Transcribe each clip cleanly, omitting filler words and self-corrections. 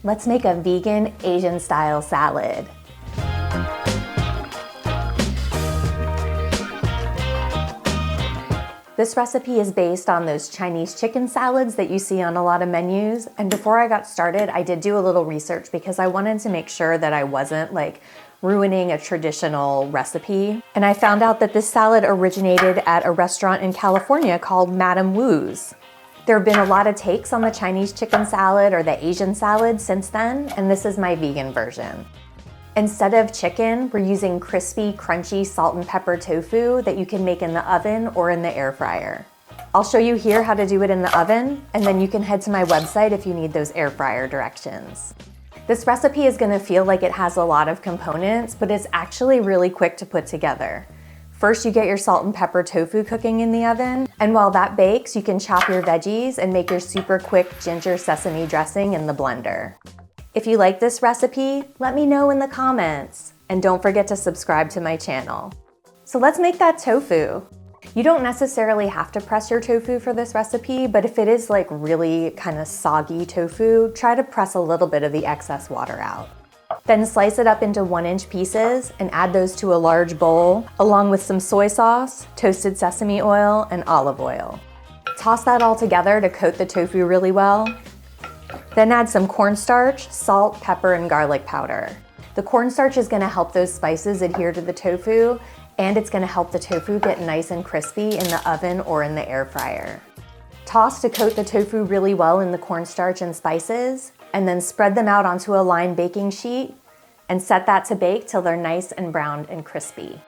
Let's make a vegan Asian style salad. This recipe is based on those Chinese chicken salads that you see on a lot of menus. And before I got started, I did do a little research because I wanted to make sure that I wasn't ruining a traditional recipe. And I found out that this salad originated at a restaurant in California called Madame Wu's. There have been a lot of takes on the Chinese chicken salad or the Asian salad since then, and this is my vegan version. Instead of chicken, we're using crispy, crunchy salt and pepper tofu that you can make in the oven or in the air fryer. I'll show you here how to do it in the oven, and then you can head to my website if you need those air fryer directions. This recipe is gonna feel like it has a lot of components, but it's actually really quick to put together. First, you get your salt and pepper tofu cooking in the oven, and while that bakes, you can chop your veggies and make your super quick ginger sesame dressing in the blender. If you like this recipe, let me know in the comments. And don't forget to subscribe to my channel. So let's make that tofu. You don't necessarily have to press your tofu for this recipe, but if it is really kind of soggy tofu, try to press a little bit of the excess water out. Then slice it up into 1-inch pieces and add those to a large bowl, along with some soy sauce, toasted sesame oil, and olive oil. Toss that all together to coat the tofu really well. Then add some cornstarch, salt, pepper, and garlic powder. The cornstarch is gonna help those spices adhere to the tofu, and it's gonna help the tofu get nice and crispy in the oven or in the air fryer. Toss to coat the tofu really well in the cornstarch and spices, and then spread them out onto a lined baking sheet and set that to bake till they're nice and browned and crispy.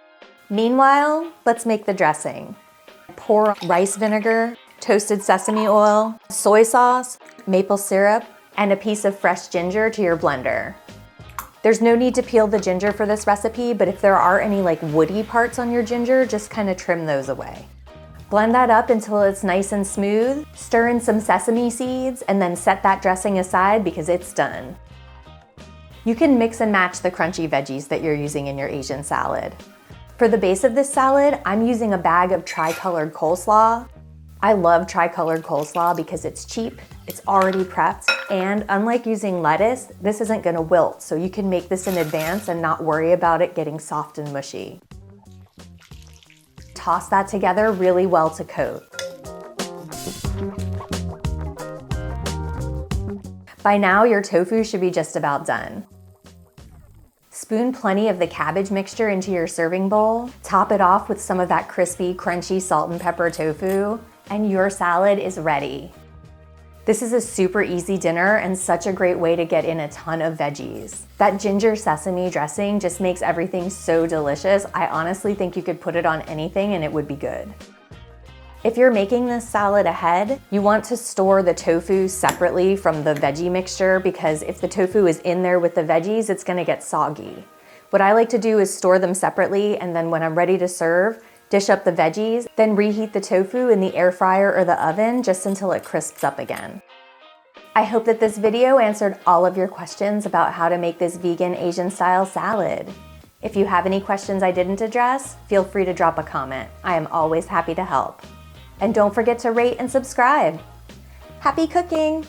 Meanwhile, let's make the dressing. Pour rice vinegar, toasted sesame oil, soy sauce, maple syrup, and a piece of fresh ginger to your blender. There's no need to peel the ginger for this recipe, but if there are any woody parts on your ginger, just kind of trim those away. Blend that up until it's nice and smooth, stir in some sesame seeds, and then set that dressing aside because it's done. You can mix and match the crunchy veggies that you're using in your Asian salad. For the base of this salad, I'm using a bag of tri-colored coleslaw. I love tri-colored coleslaw because it's cheap, it's already prepped, and unlike using lettuce, this isn't gonna wilt, so you can make this in advance and not worry about it getting soft and mushy. Toss that together really well to coat. By now, your tofu should be just about done. Spoon plenty of the cabbage mixture into your serving bowl, top it off with some of that crispy, crunchy salt and pepper tofu, and your salad is ready. This is a super easy dinner and such a great way to get in a ton of veggies. That ginger sesame dressing just makes everything so delicious. I honestly think you could put it on anything and it would be good. If you're making this salad ahead, you want to store the tofu separately from the veggie mixture because if the tofu is in there with the veggies, it's gonna get soggy. What I like to do is store them separately, and then when I'm ready to serve, dish up the veggies, then reheat the tofu in the air fryer or the oven just until it crisps up again. I hope that this video answered all of your questions about how to make this vegan Asian style salad. If you have any questions I didn't address, feel free to drop a comment. I am always happy to help. And don't forget to rate and subscribe. Happy cooking!